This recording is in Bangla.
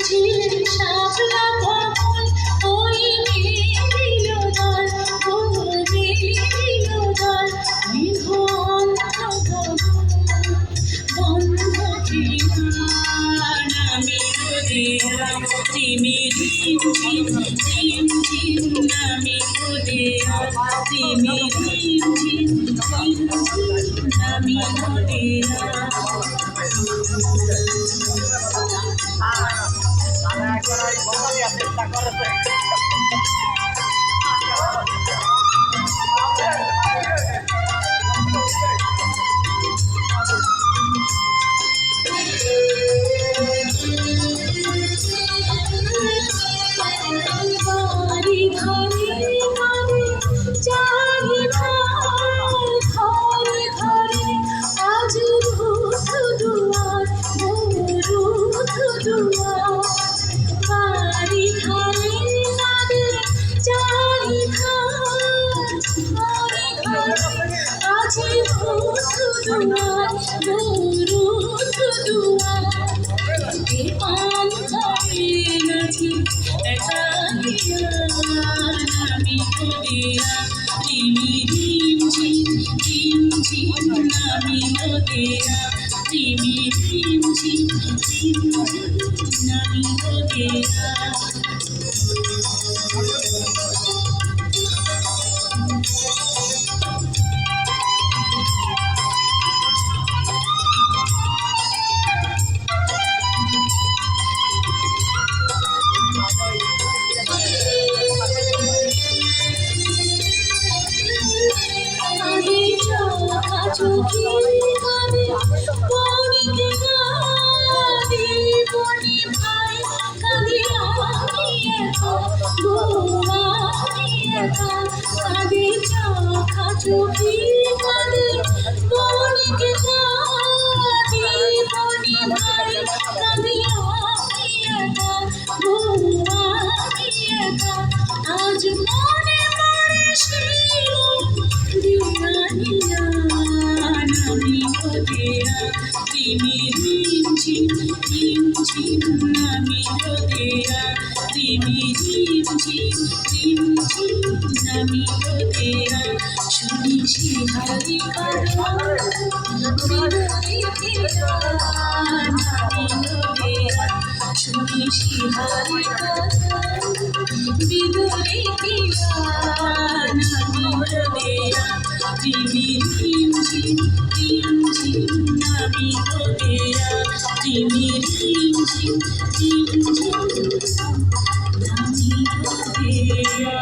ঝিলের শাপলা কমল ওই মেয়ে দিল দল দিল দল মেঘ অন্ধ বন্ধ নামি নদিয়া তিমি রিম ঝিম রিম ঝিম নামি নদিয়া তিমি রিম ঝিম রিম ঝিম নামি নদিয়া বাড়ি ঘরে ঘরে চারি ঘরে ঘরে আজ রুদ্ধ দুয়ার রুদ্ধ দুয়ার বাড়ি ঘরে ঘরে চারি ঘরে ঘরে আজ রুদ্ধ দুয়ার রুদ্ধ দুয়ার পান ধরে নাচি নামি নদিয়া তিমি রিম ঝিম নামি নদিয়া তিমি রিম ঝিম নামি নদিয়া চোখে কানে পড়ে গাদি বনি ভাই কাঁদে আমি একা কাঁদে চোখা চোখে কানে পড়ে গাদি বনি ভাই কাঁদে আমি একা আজ মনে পড়ে সেই দিওয়ানিয়া নামি নদিয়া তিমি রিম ঝিম নামি নদিয়া তিমি রিম ঝিম নামি নদিয়া শুনি শিহারি কথা নামি নদিয়া শুনি শিহারি কথা বিদুরে দিয়া নামি নদিয়া তিমি রিম ঝিম নামি নদিয়া তিমি রিম ঝিম নামি নদিয়া